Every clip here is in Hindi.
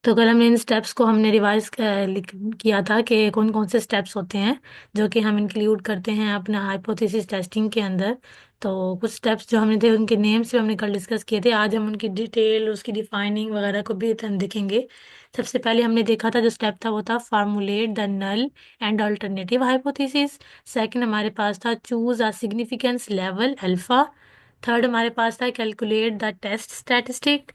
तो कल हमने इन स्टेप्स को हमने रिवाइज किया था कि कौन कौन से स्टेप्स होते हैं जो कि हम इंक्लूड करते हैं अपना हाइपोथेसिस टेस्टिंग के अंदर। तो कुछ स्टेप्स जो हमने थे उनके नेम्स भी हमने कल डिस्कस किए थे। आज हम उनकी डिटेल, उसकी डिफाइनिंग वगैरह को भी हम देखेंगे। सबसे पहले हमने देखा था जो स्टेप था वो था formulate the null and alternative hypothesis. Second हमारे पास था choose a significance level alpha. Third हमारे पास था calculate the test statistic.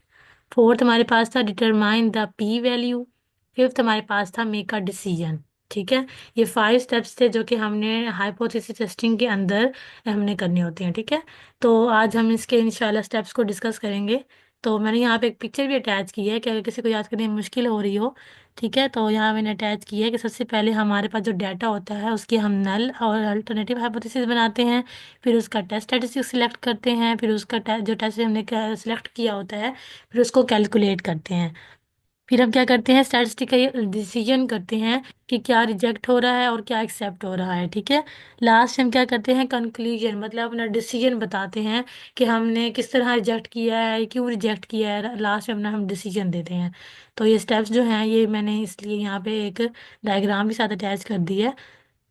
Fourth हमारे पास था determine the P value. Fifth हमारे पास था मेक अ डिसीजन। ठीक है। ये 5 स्टेप्स थे जो कि हमने हाइपोथेसिस टेस्टिंग के अंदर हमने करने होते हैं। ठीक है। तो आज हम इसके इंशाल्लाह स्टेप्स को डिस्कस करेंगे। तो मैंने यहाँ पे एक पिक्चर भी अटैच की है कि अगर किसी को याद करने में मुश्किल हो रही हो। ठीक है। तो यहाँ मैंने अटैच किया है कि सबसे पहले हमारे पास जो डाटा होता है उसकी हम नल और अल्टरनेटिव हाइपोथेसिस बनाते हैं। फिर उसका टेस्ट स्टैटिस्टिक सिलेक्ट करते हैं। फिर उसका जो टेस्ट हमने सिलेक्ट किया होता है फिर उसको कैलकुलेट करते हैं। फिर हम क्या करते हैं, स्टैटिस्टिकल डिसीजन करते हैं कि क्या रिजेक्ट हो रहा है और क्या एक्सेप्ट हो रहा है। ठीक है। लास्ट हम क्या करते हैं, कंक्लूजन मतलब अपना डिसीजन बताते हैं कि हमने किस तरह रिजेक्ट किया है, क्यों रिजेक्ट किया है। लास्ट में अपना हम डिसीजन देते हैं। तो ये स्टेप्स जो हैं ये मैंने इसलिए यहाँ पे एक डायग्राम भी साथ अटैच कर दी है।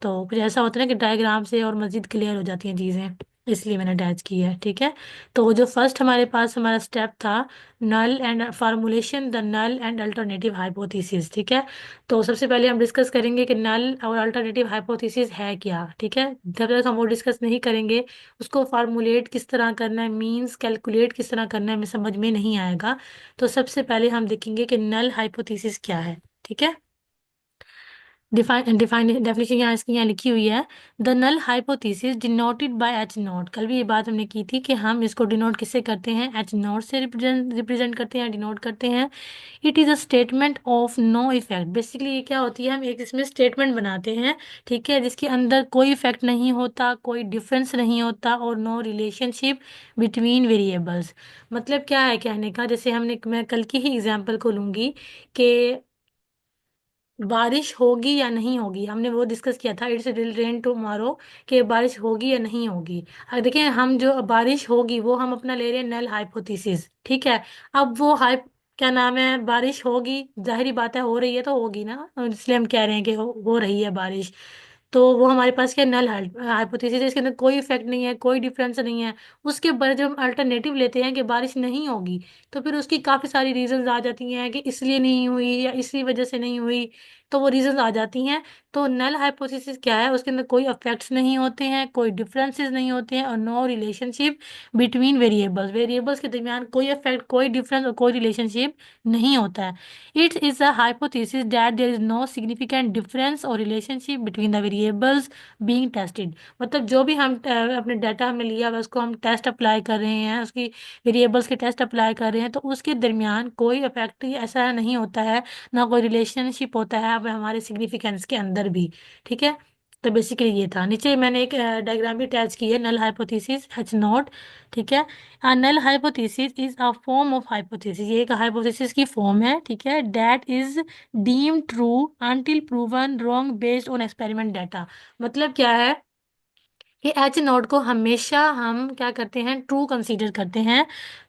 तो कुछ ऐसा होता है ना कि डायग्राम से और मज़ीद क्लियर हो जाती हैं चीज़ें, इसलिए मैंने अटैच की है। ठीक है। तो जो फर्स्ट हमारे पास हमारा स्टेप था, null and formulation the null and alternative hypothesis. ठीक है। तो सबसे पहले हम डिस्कस करेंगे कि नल और अल्टरनेटिव हाइपोथेसिस है क्या। ठीक है। जब तक हम वो डिस्कस नहीं करेंगे उसको फार्मूलेट किस तरह करना है, मीन्स कैलकुलेट किस तरह करना है, हमें समझ में नहीं आएगा। तो सबसे पहले हम देखेंगे कि नल हाइपोथेसिस क्या है। ठीक है। डिफाइन डिफाइन डेफिनेशन यहाँ इसकी यहाँ लिखी हुई है। The null hypothesis denoted by H not. कल भी ये बात हमने की थी कि हम इसको डिनोट किससे करते हैं, एच नॉट से रिप्रेजेंट करते हैं, डिनोट करते हैं। It is a statement of no effect. Basically ये क्या होती है, हम एक इसमें स्टेटमेंट बनाते हैं। ठीक है। जिसके अंदर कोई इफेक्ट नहीं होता, कोई डिफरेंस नहीं होता और नो रिलेशनशिप बिटवीन वेरिएबल्स। मतलब क्या है कहने का, जैसे हमने मैं कल की ही एग्जांपल को लूंगी कि बारिश होगी या नहीं होगी, हमने वो डिस्कस किया था, इट्स विल रेन टुमारो, कि बारिश होगी या नहीं होगी। अब देखिए हम जो बारिश होगी वो हम अपना ले रहे हैं नल हाइपोथेसिस। ठीक है। अब वो हाइप क्या नाम है, बारिश होगी, जाहिर बात है हो रही है तो होगी ना, इसलिए हम कह रहे हैं कि हो रही है बारिश। तो वो हमारे पास क्या नल हाइपोथेसिस है, इसके अंदर कोई इफेक्ट नहीं है, कोई डिफरेंस नहीं है। उसके बाद जब हम अल्टरनेटिव लेते हैं कि बारिश नहीं होगी, तो फिर उसकी काफ़ी सारी रीजंस आ जाती हैं कि इसलिए नहीं हुई या इसी वजह से नहीं हुई। तो वो रीजंस आ जाती हैं। तो नल हाइपोथेसिस क्या है, उसके अंदर कोई इफेक्ट्स नहीं होते हैं, कोई डिफरेंसेस नहीं होते हैं और no relationship between variables. Variables के दरमियान कोई इफेक्ट, कोई डिफरेंस और कोई रिलेशनशिप नहीं होता है। It is a hypothesis that there is no significant difference और relationship between the variables being tested. मतलब जो भी हम अपने डाटा हमने लिया हुआ है उसको हम टेस्ट अप्लाई कर रहे हैं, उसकी वेरिएबल्स के टेस्ट अप्लाई कर रहे हैं, तो उसके दरमियान कोई इफेक्ट ऐसा नहीं होता है, ना कोई रिलेशनशिप होता है अब हमारे सिग्निफिकेंस के अंदर भी। ठीक है। तो बेसिकली ये था। नीचे मैंने एक डायग्राम भी अटैच की है, नल हाइपोथेसिस एच नॉट। ठीक है। A null hypothesis is a form of hypothesis। ये एक हाइपोथेसिस की फॉर्म है। ठीक है। That is deemed true until proven wrong based on experiment data। मतलब क्या है कि एच नॉट को हमेशा हम क्या करते हैं, ट्रू कंसीडर करते हैं।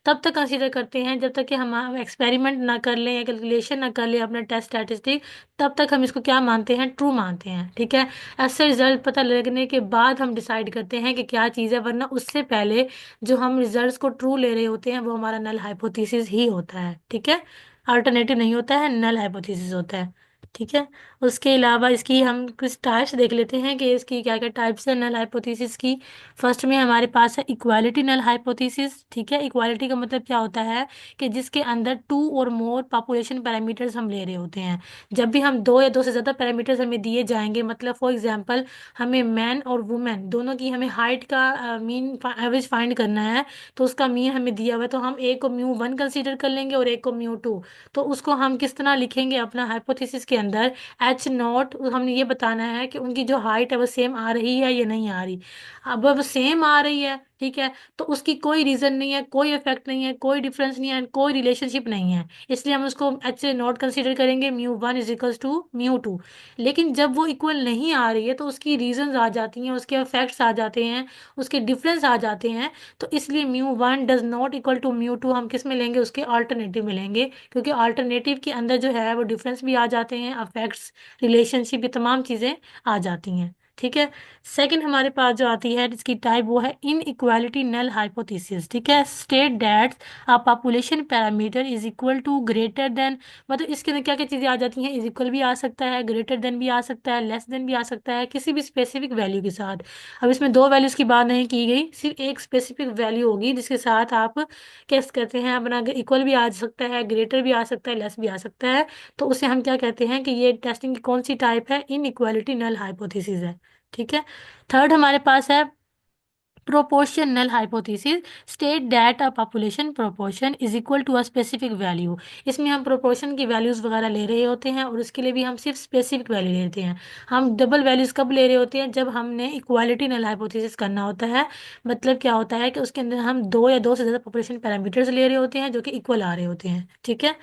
तब तक कंसीडर करते हैं जब तक कि हम एक्सपेरिमेंट ना कर लें या कैलकुलेशन ना कर लें अपना टेस्ट स्टैटिस्टिक। तब तक हम इसको क्या मानते हैं, ट्रू मानते हैं। ठीक है। ऐसे रिजल्ट पता लगने के बाद हम डिसाइड करते हैं कि क्या चीज़ है, वरना उससे पहले जो हम रिजल्ट्स को ट्रू ले रहे होते हैं वो हमारा नल हाइपोथेसिस ही होता है। ठीक है। अल्टरनेटिव नहीं होता है, नल हाइपोथेसिस होता है। ठीक है। उसके अलावा इसकी हम कुछ टाइप्स देख लेते हैं कि इसकी क्या क्या टाइप्स है नल हाइपोथेसिस की। फर्स्ट में हमारे पास है इक्वालिटी नल हाइपोथेसिस। ठीक है। इक्वालिटी का मतलब क्या होता है कि जिसके अंदर टू और मोर पॉपुलेशन पैरामीटर्स हम ले रहे होते हैं। जब भी हम दो या दो से ज़्यादा पैरामीटर्स हमें दिए जाएंगे, मतलब फॉर एग्जांपल हमें मैन और वुमेन दोनों की हमें हाइट का मीन एवरेज फाइंड करना है, तो उसका मीन हमें दिया हुआ है, तो हम एक को म्यू वन कंसीडर कर लेंगे और एक को म्यू टू। तो उसको हम किस तरह लिखेंगे अपना हाइपोथेसिस के अंदर, एच नॉट हमने ये बताना है कि उनकी जो हाइट है वो सेम आ रही है या नहीं आ रही। अब सेम आ रही है ठीक है, तो उसकी कोई रीजन नहीं है, कोई इफेक्ट नहीं है, कोई डिफरेंस नहीं है, कोई रिलेशनशिप नहीं है, इसलिए हम उसको एच से नॉट कंसीडर करेंगे, μ1 = μ2। लेकिन जब वो इक्वल नहीं आ रही है तो उसकी रीजंस आ जाती हैं, उसके इफेक्ट्स आ जाते हैं, उसके डिफरेंस आ जाते हैं। तो इसलिए μ1 ≠ हम किस में लेंगे, उसके अल्टरनेटिव में लेंगे, क्योंकि अल्टरनेटिव के अंदर जो है वो डिफरेंस भी आ जाते हैं, अफेक्ट्स, रिलेशनशिप, ये तमाम चीज़ें आ जाती हैं। ठीक है। सेकंड हमारे पास जो आती है इसकी टाइप, वो है इन इक्वालिटी नल हाइपोथेसिस। ठीक है, state that a population parameter is equal to greater than, मतलब इसके अंदर क्या क्या चीज़ें आ जाती हैं, इज इक्वल भी आ सकता है, ग्रेटर देन भी आ सकता है, लेस देन भी आ सकता है, किसी भी स्पेसिफिक वैल्यू के साथ। अब इसमें दो वैल्यूज की बात नहीं की गई, सिर्फ एक स्पेसिफिक वैल्यू होगी जिसके साथ आप कैसे करते हैं अपना, इक्वल भी आ सकता है, ग्रेटर भी आ सकता है, लेस भी आ सकता है। तो उसे हम क्या कहते हैं कि ये टेस्टिंग की कौन सी टाइप है, इन इक्वालिटी नल हाइपोथेसिस है। ठीक है। थर्ड हमारे पास है proportional hypothesis, state that a population proportion is equal to a specific value। इसमें हम proportion की वैल्यूज वगैरह ले रहे होते हैं, और उसके लिए भी हम सिर्फ स्पेसिफिक वैल्यू लेते हैं। हम डबल वैल्यूज कब ले रहे होते हैं, जब हमने इक्वालिटी नल हाइपोथेसिस करना होता है। मतलब क्या होता है कि उसके अंदर हम दो या दो से ज़्यादा पॉपुलेशन पैरामीटर्स ले रहे होते हैं जो कि इक्वल आ रहे होते हैं। ठीक है।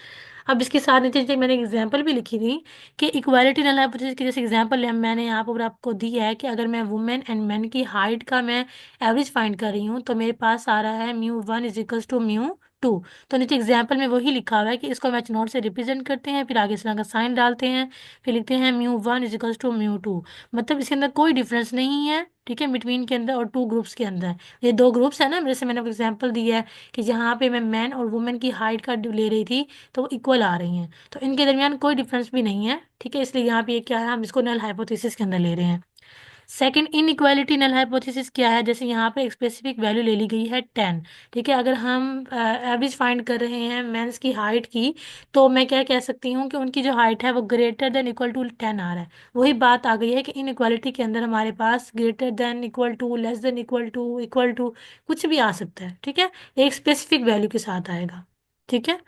अब इसके साथ नीचे मैंने एग्जाम्पल भी लिखी थी कि इक्वालिटी नल हाइपोथेसिस की जैसे एग्जाम्पल मैंने यहाँ पर आपको दी है कि अगर मैं वुमेन एंड मैन की हाइट का मैं एवरेज फाइंड कर रही हूँ, तो मेरे पास आ रहा है μ1 = μ2। तो नीचे एग्जाम्पल में वही लिखा हुआ है कि इसको मैच नोट से रिप्रेजेंट करते हैं, फिर आगे इस तरह का साइन डालते हैं, फिर लिखते हैं μ1 = μ2। मतलब इसके अंदर कोई डिफरेंस नहीं है, ठीक है, बिटवीन के अंदर और टू ग्रुप्स के अंदर। ये दो ग्रुप्स है ना, मेरे से मैंने आपको एग्जाम्पल दिया है कि जहाँ पे मैं मैन और वुमेन की हाइट का ले रही थी, तो वो इक्वल आ रही हैं, तो इनके दरमियान कोई डिफरेंस भी नहीं है। ठीक है, इसलिए यहाँ पे ये क्या है, हम इसको नल हाइपोथेसिस के अंदर ले रहे हैं। सेकंड इनइक्वालिटी नल हाइपोथेसिस क्या है, जैसे यहाँ पे एक स्पेसिफिक वैल्यू ले ली गई है 10। ठीक है, अगर हम एवरेज फाइंड कर रहे हैं मेंस की हाइट की, तो मैं क्या कह सकती हूँ कि उनकी जो हाइट है वो ग्रेटर देन इक्वल टू 10 आ रहा है। वही बात आ गई है कि इनइक्वालिटी के अंदर हमारे पास greater than, equal to, less than equal to, equal to, कुछ भी आ सकता है। ठीक है, एक स्पेसिफिक वैल्यू के साथ आएगा। ठीक है।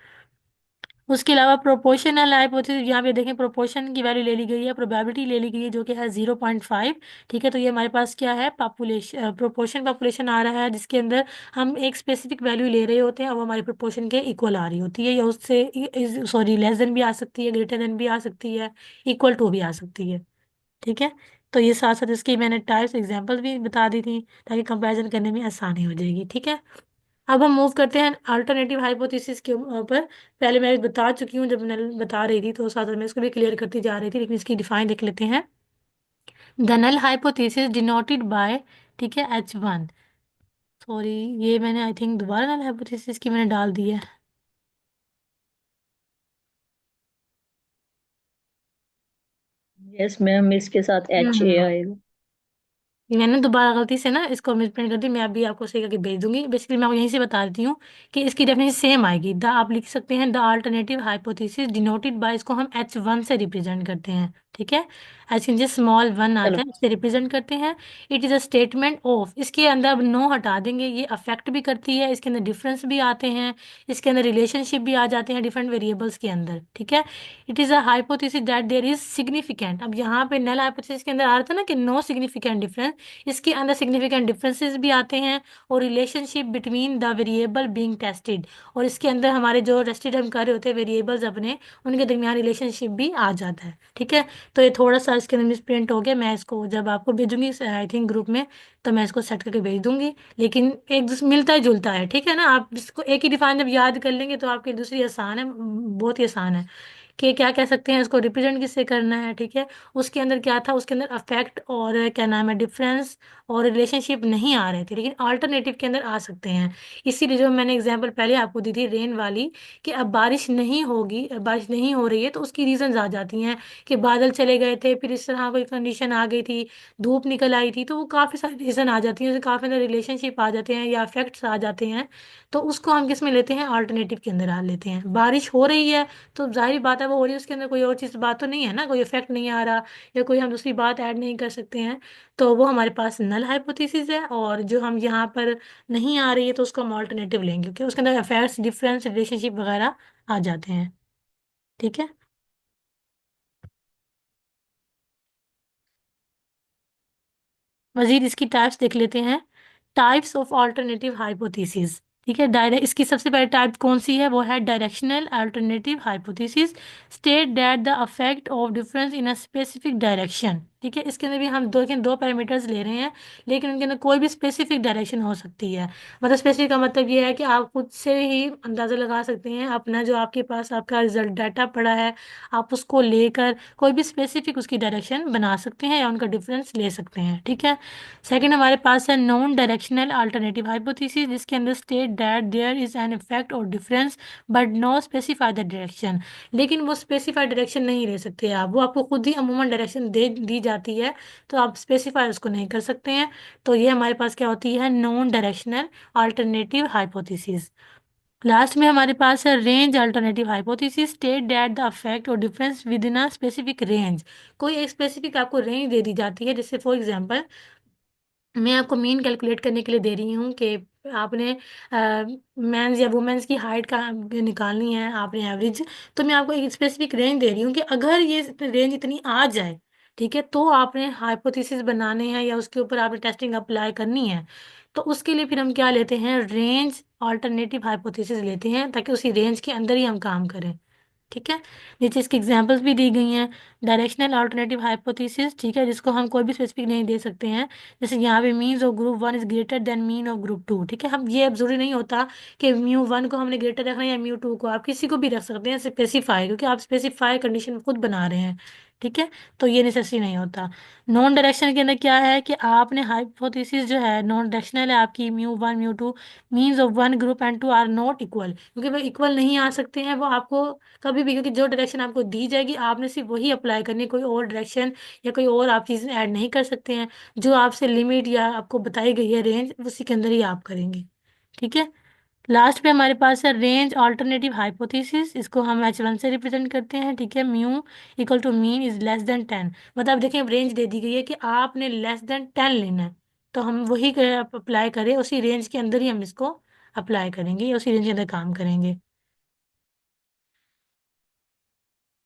उसके अलावा प्रोपोर्शनल हाइपोथेसिस, यहाँ पे देखें प्रोपोर्शन की वैल्यू ले ली गई है, प्रोबेबिलिटी ले ली गई है जो कि है 0.5। ठीक है, तो ये हमारे पास क्या है, पॉपुलेशन, प्रोपोर्शन पॉपुलेशन आ रहा है जिसके अंदर हम एक स्पेसिफिक वैल्यू ले रहे होते हैं और वो हमारे प्रोपोर्शन के इक्वल आ रही होती है, या उससे सॉरी लेस देन भी आ सकती है, ग्रेटर देन भी आ सकती है, इक्वल टू भी आ सकती है। ठीक है। तो ये साथ साथ इसकी मैंने टाइप्स एग्जांपल भी बता दी थी ताकि कंपैरिजन करने में आसानी हो जाएगी। ठीक है। अब हम मूव करते हैं अल्टरनेटिव हाइपोथेसिस के ऊपर। पहले मैं बता चुकी हूँ जब मैं बता रही थी, तो साथ साथ मैं इसको भी क्लियर करती जा रही थी, लेकिन इसकी डिफाइन देख लेते हैं। The null hypothesis denoted by, ठीक है, H1। सॉरी, ये मैंने आई थिंक दोबारा नल हाइपोथेसिस की मैंने डाल दी है। यस मैम, इसके साथ HA हम्म आएगा। मैंने दोबारा गलती से ना इसको मिसप्रिंट कर दी, मैं अभी आपको सही करके भेज दूंगी। बेसिकली मैं आपको यहीं से बता देती हूँ कि इसकी डेफिनेशन सेम आएगी। द आप लिख सकते हैं the alternative hypothesis denoted bye, इसको हम H1 से रिप्रेजेंट करते हैं। ठीक है, एच के नीचे स्मॉल वन चलो। आता है, उससे रिप्रेजेंट करते हैं। It is a statement of, इसके अंदर अब नो हटा देंगे, ये अफेक्ट भी करती है, इसके अंदर डिफरेंस भी आते हैं, इसके अंदर रिलेशनशिप भी आ जाते हैं डिफरेंट वेरिएबल्स के अंदर। ठीक है। It is a hypothesis that there is significant, अब यहाँ पे नल हाइपोथेसिस के अंदर आ रहा था ना कि नो सिग्निफिकेंट डिफरेंस, इसके अंदर सिग्निफिकेंट डिफरेंसेस भी आते हैं, और relationship between the variable being tested, और इसके अंदर हमारे जो टेस्टेड हम कर रहे होते हैं वेरिएबल्स अपने, उनके दरमियान रिलेशनशिप भी आ जाता है। ठीक है। तो ये थोड़ा सा इसके अंदर मिसप्रिंट हो गया, मैं इसको जब आपको भेजूंगी आई थिंक ग्रुप में, तो मैं इसको सेट करके भेज दूंगी, लेकिन एक दूसरे मिलता ही जुलता है। ठीक है ना, आप इसको एक ही डिफाइन जब याद कर लेंगे तो आपके दूसरी आसान है, बहुत ही आसान है कि क्या कह सकते हैं, इसको रिप्रेजेंट किससे करना है। ठीक है। उसके अंदर क्या था, उसके अंदर अफेक्ट और क्या नाम है, डिफरेंस और रिलेशनशिप नहीं आ रहे थे, लेकिन अल्टरनेटिव के अंदर आ सकते हैं। इसीलिए जो मैंने एग्जांपल पहले आपको दी थी रेन वाली, कि अब बारिश नहीं होगी, बारिश नहीं हो रही है, तो उसकी रीजंस आ जाती हैं कि बादल चले गए थे, फिर इस तरह कोई कंडीशन आ गई थी, धूप निकल आई थी, तो वो काफ़ी सारी रीज़न आ जाती हैं, उससे काफ़ी सारे रिलेशनशिप आ जाते हैं या अफेक्ट्स आ जाते हैं। तो उसको हम किस में लेते हैं, अल्टरनेटिव के अंदर आ लेते हैं। बारिश हो रही है तो जाहिर बात है वो हो रही है, उसके अंदर कोई और चीज़ बात तो नहीं है ना, कोई इफेक्ट नहीं आ रहा, या कोई हम दूसरी बात ऐड नहीं कर सकते हैं, तो वो हमारे पास नल हाइपोथेसिस है। और जो हम यहाँ पर नहीं आ रही है तो उसको हम ऑल्टरनेटिव लेंगे, क्योंकि उसके अंदर अफेयर्स, डिफरेंस, रिलेशनशिप वगैरह आ जाते हैं। ठीक है। मजीद इसकी टाइप्स देख लेते हैं। Types of alternative hypothesis. ठीक है, डायरेक्ट इसकी सबसे पहले टाइप कौन सी है, वो है directional alternative hypothesis. State that the affect of difference in a specific direction. ठीक है, इसके अंदर भी हम दो पैरामीटर्स ले रहे हैं, लेकिन उनके अंदर कोई भी स्पेसिफिक डायरेक्शन हो सकती है। मतलब स्पेसिफिक का मतलब ये है कि आप खुद से ही अंदाज़ा लगा सकते हैं, अपना जो आपके पास आपका रिजल्ट डाटा पड़ा है, आप उसको लेकर कोई भी स्पेसिफिक उसकी डायरेक्शन बना सकते हैं या उनका डिफरेंस ले सकते हैं। ठीक है। सेकंड हमारे पास है नॉन डायरेक्शनल अल्टरनेटिव हाइपोथेसिस, जिसके अंदर state that there is an effect और difference but no specify the direction. लेकिन वो स्पेसिफाइड डायरेक्शन नहीं ले सकते आप, वो आपको खुद ही अमूमन डायरेक्शन दे दी जाती है, तो आप स्पेसिफाई उसको नहीं कर सकते हैं। तो ये हमारे पास क्या होती है, non directional alternative hypothesis. Last में हमारे पास है range alternative hypothesis. State that the affect और difference within a specific range. कोई एक स्पेसिफिक आपको रेंज दे दी जाती है, जैसे फॉर एग्जांपल मैं आपको मीन कैलकुलेट करने के लिए दे रही हूँ कि आपने मेंस या वुमेन्स की हाइट का निकालनी है, आपने एवरेज। तो मैं आपको एक स्पेसिफिक रेंज दे रही हूँ कि अगर ये रेंज इतनी आ जाए, ठीक है, तो आपने हाइपोथेसिस बनाने हैं या उसके ऊपर आपने टेस्टिंग अप्लाई करनी है। तो उसके लिए फिर हम क्या लेते हैं, रेंज अल्टरनेटिव हाइपोथेसिस लेते हैं, ताकि उसी रेंज के अंदर ही हम काम करें। ठीक है। नीचे इसकी एग्जांपल्स भी दी गई हैं। डायरेक्शनल अल्टरनेटिव हाइपोथेसिस, ठीक है, जिसको हम कोई भी स्पेसिफिक नहीं दे सकते हैं। जैसे यहाँ पे means of group one is greater than mean of group two. ठीक है, हम ये अब जरूरी नहीं होता कि म्यू वन को हमने ग्रेटर रखना है या म्यू टू को, आप किसी को भी रख सकते हैं स्पेसिफाई, क्योंकि आप स्पेसिफाई कंडीशन खुद बना रहे हैं। ठीक है, तो ये नेसेसरी नहीं होता। नॉन डायरेक्शन के अंदर क्या है कि आपने हाइपोथेसिस जो है नॉन डायरेक्शनल है आपकी, mu one mu two means of one group and two are not equal, क्योंकि वो इक्वल नहीं आ सकते हैं वो आपको कभी भी, क्योंकि जो डायरेक्शन आपको दी जाएगी आपने सिर्फ वही अप्लाई करनी है, कोई और डायरेक्शन या कोई और आप चीज़ें ऐड नहीं कर सकते हैं। जो आपसे लिमिट या आपको बताई गई है रेंज, उसी के अंदर ही आप करेंगे। ठीक है। लास्ट पे हमारे पास है रेंज अल्टरनेटिव हाइपोथेसिस, इसको हम H1 से रिप्रेजेंट करते हैं। ठीक है, mu equal to mean is less than 10। मतलब देखिए रेंज दे दी गई है कि आपने लेस देन 10 लेना है, तो हम वही अप्लाई करें, उसी रेंज के अंदर ही हम इसको अप्लाई करेंगे या उसी रेंज के अंदर काम करेंगे।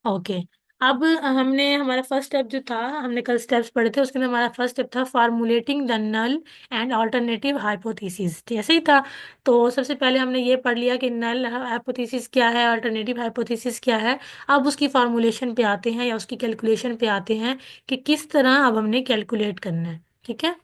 ओके। अब हमने हमारा फर्स्ट स्टेप जो था, हमने कल स्टेप्स पढ़े थे, उसके अंदर हमारा फर्स्ट स्टेप था formulating the null and alternative hypothesis, ऐसे ही था। तो सबसे पहले हमने ये पढ़ लिया कि नल हाइपोथेसिस क्या है, अल्टरनेटिव हाइपोथेसिस क्या है। अब उसकी फार्मूलेशन पे आते हैं या उसकी कैलकुलेशन पे आते हैं कि किस तरह अब हमने कैलकुलेट करना है। ठीक है।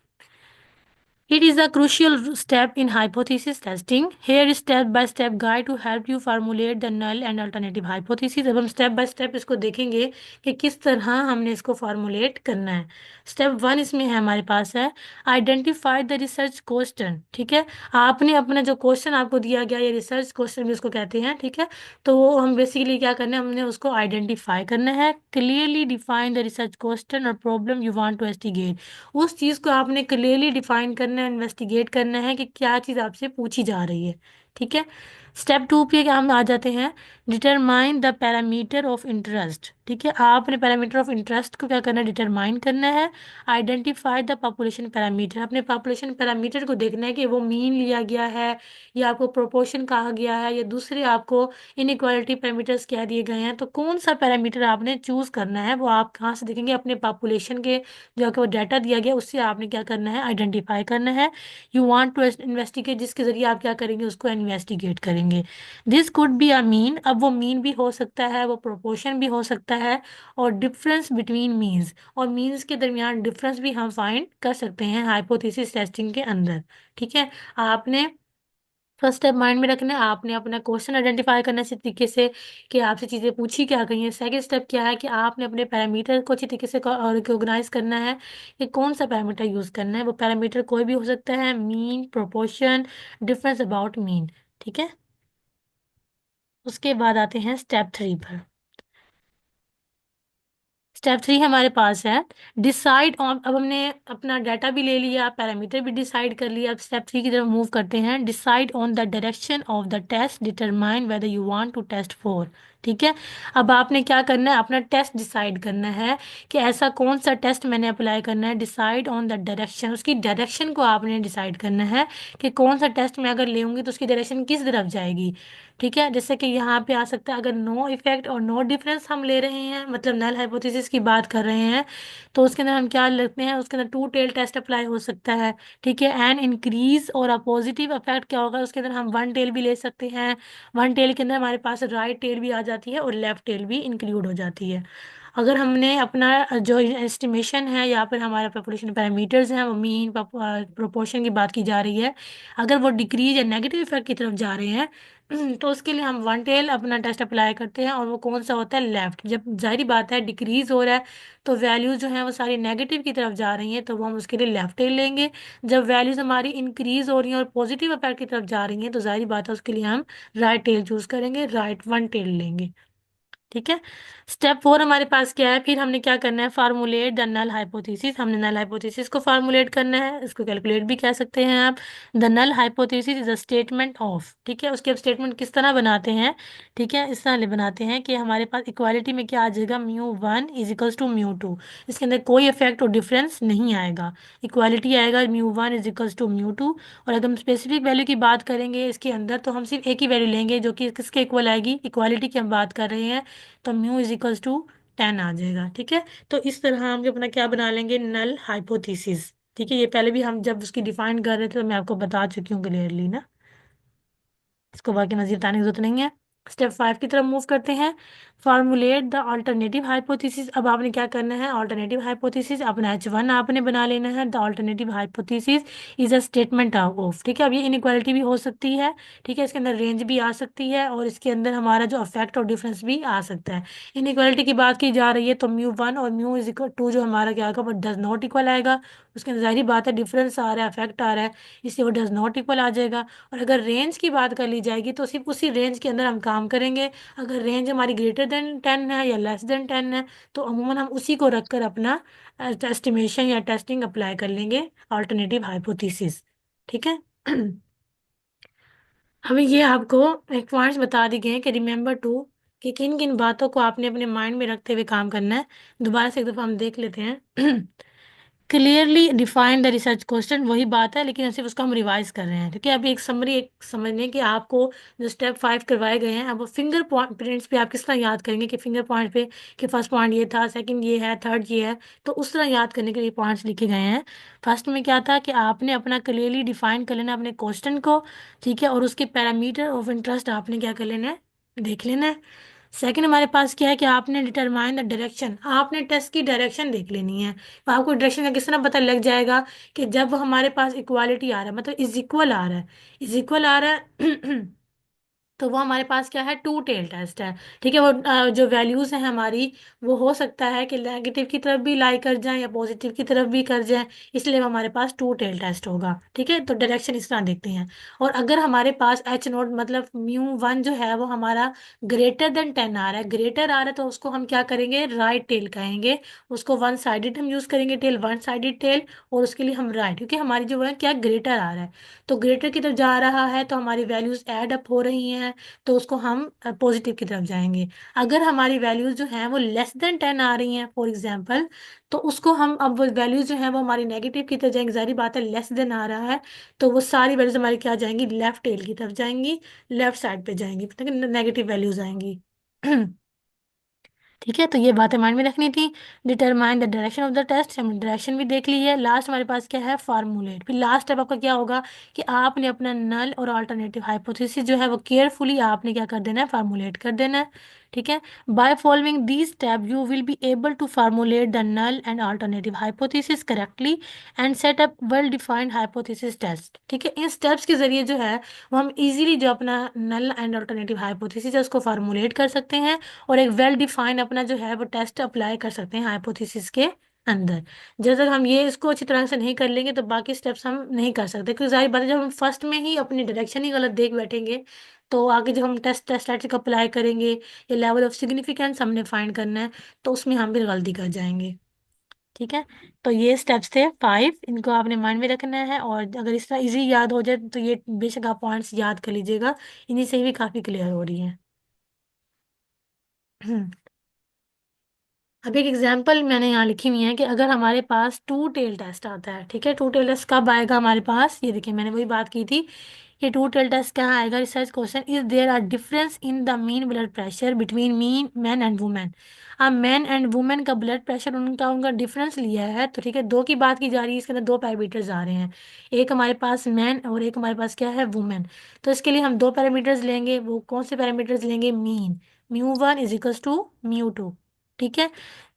It is a crucial step in hypothesis testing. Here is step-by-step guide to help you formulate the null and alternative hypothesis. अब हम स्टेप बाय स्टेप इसको देखेंगे कि किस तरह हमने इसको फॉर्मुलेट करना है। स्टेप वन इसमें है हमारे पास है आइडेंटिफाई द रिसर्च क्वेश्चन। ठीक है, आपने अपना जो क्वेश्चन आपको दिया गया, ये रिसर्च क्वेश्चन भी उसको कहते हैं। ठीक है, तो वो हम बेसिकली क्या करना है, हमने उसको आइडेंटिफाई करना है। Clearly define the research question और problem you want to investigate. उस चीज़ को आपने क्लियरली डिफाइन करना है, इन्वेस्टिगेट करना है कि क्या चीज़ आपसे पूछी जा रही है। ठीक है। स्टेप टू पे क्या हम आ जाते हैं, determine the parameter of interest. ठीक है, आपने पैरामीटर ऑफ इंटरेस्ट को क्या करना है, डिटरमाइन करना है। आइडेंटिफाई द पॉपुलेशन पैरामीटर, अपने पॉपुलेशन पैरामीटर को देखना है कि वो मीन लिया गया है या आपको प्रोपोर्शन कहा गया है या दूसरे आपको इनइक्वालिटी पैरामीटर्स कह दिए गए हैं। तो कौन सा पैरामीटर आपने चूज करना है, वो आप कहाँ से देखेंगे, अपने पॉपुलेशन के जो आपको डाटा दिया गया उससे आपने क्या करना है, आइडेंटिफाई करना है। यू वांट टू इन्वेस्टिगेट, जिसके जरिए आप क्या करेंगे, उसको इन्वेस्टिगेट करेंगे। This could be a mean, अब वो मीन भी हो सकता है, वो प्रोपोर्शन भी हो सकता है, और डिफरेंस बिटवीन मीन्स, और मीन्स के दरमियान डिफरेंस भी हम फाइंड कर सकते हैं हाइपोथेसिस टेस्टिंग के अंदर। ठीक है, आपने फर्स्ट स्टेप माइंड में रखना है, आपने अपना क्वेश्चन आइडेंटिफाई करना है इसी तरीके से कि आपसे चीज़ें पूछी क्या गई हैं। सेकंड स्टेप क्या है कि आपने अपने पैरामीटर को अच्छी तरीके से रिकॉग्नाइज करना है कि कौन सा पैरामीटर यूज़ करना है। वो पैरामीटर कोई भी हो सकता है, mean, proportion, difference about mean. ठीक है। उसके बाद आते हैं स्टेप थ्री पर। स्टेप थ्री हमारे पास है डिसाइड ऑन। अब हमने अपना डाटा भी ले लिया, पैरामीटर भी डिसाइड कर लिया। अब स्टेप थ्री की तरफ मूव करते हैं। Decide on the direction of the test, determine whether you want to test for. ठीक है। अब आपने क्या करना है, अपना टेस्ट डिसाइड करना है कि ऐसा कौन सा टेस्ट मैंने अप्लाई करना है। डिसाइड ऑन द डायरेक्शन, उसकी डायरेक्शन को आपने डिसाइड करना है कि कौन सा टेस्ट मैं अगर लेंगी तो उसकी डायरेक्शन किस तरफ जाएगी। ठीक है, जैसे कि यहाँ पे आ सकता है, अगर नो इफेक्ट और नो डिफरेंस हम ले रहे हैं, मतलब नल हाइपोथेसिस की बात कर रहे हैं, तो उसके अंदर हम क्या लिखते हैं, उसके अंदर टू टेल टेस्ट अप्लाई हो सकता है। ठीक है, एन इंक्रीज और अ पॉजिटिव इफेक्ट क्या होगा, उसके अंदर हम वन टेल भी ले सकते हैं। वन टेल के अंदर हमारे पास राइट टेल भी आ जाती है और लेफ्ट टेल भी इंक्लूड हो जाती है। अगर हमने अपना जो एस्टिमेशन है या फिर हमारा पॉपुलेशन पैरामीटर्स हैं वो मीन प्रोपोर्शन की बात की जा रही है, अगर वो डिक्रीज या नेगेटिव इफेक्ट की तरफ जा रहे हैं तो उसके लिए हम वन टेल अपना टेस्ट अप्लाई करते हैं, और वो कौन सा होता है, लेफ्ट। जब जाहिर बात है डिक्रीज हो रहा है तो वैल्यूज जो हैं वो सारी नेगेटिव की तरफ जा रही हैं, तो वो हम उसके लिए लेफ्ट टेल लेंगे। जब वैल्यूज हमारी इंक्रीज हो रही हैं और पॉजिटिव इफेक्ट की तरफ जा रही हैं तो जाहिर बात है उसके लिए हम राइट टेल चूज करेंगे, राइट वन टेल लेंगे। ठीक है। स्टेप 4 हमारे पास क्या है, फिर हमने क्या करना है, फार्मूलेट द नल हाइपोथेसिस। हमने नल हाइपोथेसिस को फार्मूलेट करना है, इसको कैलकुलेट भी कह सकते हैं आप। The null hypothesis is a statement of, ठीक है, उसके अब स्टेटमेंट किस तरह बनाते हैं, ठीक है, इस तरह बनाते हैं कि हमारे पास इक्वालिटी में क्या आ जाएगा, μ1 इज इक्वल्स टू μ2। इसके अंदर कोई इफेक्ट और डिफरेंस नहीं आएगा, इक्वालिटी आएगा μ1 इज इक्वल्स टू μ2। और अगर हम स्पेसिफिक वैल्यू की बात करेंगे इसके अंदर, तो हम सिर्फ एक ही वैल्यू लेंगे जो कि किसके इक्वल आएगी, इक्वालिटी की हम बात कर रहे हैं, तो म्यू इज इक्वल्स टू 10 आ जाएगा। ठीक है, तो इस तरह हम जो अपना क्या बना लेंगे, नल हाइपोथेसिस। ठीक है, ये पहले भी हम जब उसकी डिफाइन कर रहे थे तो मैं आपको बता चुकी हूँ क्लियरली ना, इसको बाकी मजीद बताने की जरूरत नहीं है। स्टेप 5 की तरफ मूव करते हैं, फार्मूलेट द अल्टरनेटिव हाइपोथेसिस। अब आपने क्या करना है, अल्टरनेटिव हाइपोथेसिस अपना H1 आपने बना लेना है। The alternative hypothesis is a statement of, ठीक है। अब ये इनइक्वालिटी भी हो सकती है, ठीक है, इसके अंदर रेंज भी आ सकती है और इसके अंदर हमारा जो अफेक्ट और डिफरेंस भी आ सकता है। इनइक्वालिटी की बात की जा रही है तो μ1 और म्यू इज इक्वल टू जो हमारा क्या आएगा, बट डज नॉट इक्वल आएगा। उसके अंदर जाहिर बात है डिफरेंस आ रहा है, अफेक्ट आ रहा है, इसलिए वो डज नॉट इक्वल आ जाएगा। और अगर रेंज की बात कर ली जाएगी तो सिर्फ उसी रेंज के अंदर हम काम करेंगे। अगर रेंज हमारी ग्रेटर देन 10 है या लेस देन 10 है तो अमूमन हम उसी को रखकर अपना एस्टिमेशन या टेस्टिंग अप्लाई कर लेंगे, अल्टरनेटिव हाइपोथेसिस। ठीक है। हमें ये आपको एक पॉइंट्स बता दिए गए हैं कि रिमेंबर टू, कि किन किन बातों को आपने अपने माइंड में रखते हुए काम करना है। दोबारा से एक दफ़ा हम देख लेते हैं। Clearly define the research question, वही बात है लेकिन सिर्फ उसको हम रिवाइज कर रहे हैं। ठीक है, अभी एक समरी एक समझने कि आपको जो स्टेप 5 करवाए गए हैं, अब फिंगर प्रिंट्स पे आप किस तरह याद करेंगे कि फिंगर पॉइंट पे कि फर्स्ट पॉइंट ये था, सेकंड ये है, थर्ड ये है, तो उस तरह याद करने के लिए पॉइंट्स लिखे गए हैं। फर्स्ट में क्या था कि आपने अपना क्लियरली डिफाइन कर लेना अपने क्वेश्चन को, ठीक है, और उसके पैरामीटर ऑफ इंटरेस्ट आपने क्या कर लेना है, देख लेना है। सेकंड हमारे पास क्या है कि आपने डिटरमाइन द डायरेक्शन, आपने टेस्ट की डायरेक्शन देख लेनी है। तो आपको डायरेक्शन का किस तरह पता लग जाएगा कि जब हमारे पास इक्वालिटी आ रहा है, मतलब इज इक्वल आ रहा है, इज इक्वल आ रहा है तो वो हमारे पास क्या है, टू टेल टेस्ट है। ठीक है, वो जो वैल्यूज हैं हमारी, वो हो सकता है कि नेगेटिव की तरफ भी लाई कर जाएं या पॉजिटिव की तरफ भी कर जाएं, इसलिए वो हमारे पास टू टेल टेस्ट होगा। ठीक है, तो डायरेक्शन इस तरह देखते हैं। और अगर हमारे पास एच नोट मतलब μ1 जो है वो हमारा ग्रेटर देन 10 आ रहा है, ग्रेटर आ रहा है, तो उसको हम क्या करेंगे, राइट टेल कहेंगे। उसको वन साइडेड हम यूज करेंगे, टेल वन साइडेड टेल, और उसके लिए हम राइट, क्योंकि हमारी जो है क्या, ग्रेटर आ रहा है, तो ग्रेटर की तरफ जा रहा है तो हमारी वैल्यूज ऐड अप हो रही हैं, तो उसको हम पॉजिटिव की तरफ जाएंगे। अगर हमारी वैल्यूज जो हैं वो लेस देन 10 आ रही हैं फॉर एग्जांपल, तो उसको हम अब वो वैल्यूज जो हैं वो हमारी नेगेटिव की तरफ जाएंगे। जाहिर बात है लेस देन आ रहा है तो वो सारी वैल्यूज हमारी क्या जाएंगी, लेफ्ट टेल की तरफ जाएंगी, लेफ्ट साइड पे जाएंगी, नेगेटिव वैल्यूज आएंगी। ठीक है, तो ये बातें माइंड में रखनी थी। Determine the direction of the test, हमने डायरेक्शन भी देख ली है। लास्ट हमारे पास क्या है, फार्मूलेट। फिर लास्ट स्टेप आपका क्या होगा कि आपने अपना नल और अल्टरनेटिव हाइपोथेसिस जो है वो केयरफुली आपने क्या कर देना है, फार्मूलेट कर देना है। ठीक है, by following these step you will be able to formulate the null and alternative hypothesis correctly and set up well defined hypothesis test. ठीक है, इन स्टेप्स के जरिए जो है वो हम इजीली जो अपना नल एंड अल्टरनेटिव हाइपोथेसिस है उसको फार्मूलेट कर सकते हैं, और एक वेल डिफाइंड अपना जो है वो टेस्ट अप्लाई कर सकते हैं हाइपोथेसिस के अंदर। जब तक हम ये इसको अच्छी तरह से नहीं कर लेंगे तो बाकी स्टेप्स हम नहीं कर सकते, क्योंकि जाहिर बात है जब हम फर्स्ट में ही अपनी डायरेक्शन ही गलत देख बैठेंगे तो आगे जब हम टेस्ट स्टैटिस्टिक अप्लाई करेंगे या लेवल ऑफ सिग्निफिकेंस हमने फाइंड करना है तो उसमें हम भी गलती कर जाएंगे। ठीक है, तो ये स्टेप्स थे 5, इनको आपने माइंड में रखना है, और अगर इस तरह इजी याद हो जाए तो ये, बेशक आप पॉइंट्स याद कर लीजिएगा, इन्हीं से भी काफ़ी क्लियर हो रही है। अब एक एग्जांपल मैंने यहाँ लिखी हुई है कि अगर हमारे पास टू टेल टेस्ट आता है, ठीक है, टू टेल टेस्ट कब आएगा हमारे पास, ये देखिए मैंने वही बात की थी कि टू टेल टेस्ट कहाँ आएगा। Research question, is there are difference in the mean blood pressure between mean man and women. अब मैन एंड वुमेन का ब्लड प्रेशर उनका उनका डिफरेंस लिया है, तो ठीक है, दो की बात की जा रही है, इसके अंदर दो पैरामीटर्स आ रहे हैं, एक हमारे पास मैन और एक हमारे पास क्या है, वुमेन। तो इसके लिए हम दो पैरामीटर्स लेंगे, वो कौन से पैरामीटर्स लेंगे, mean, mu 1 is equals to mu 2, ठीक है।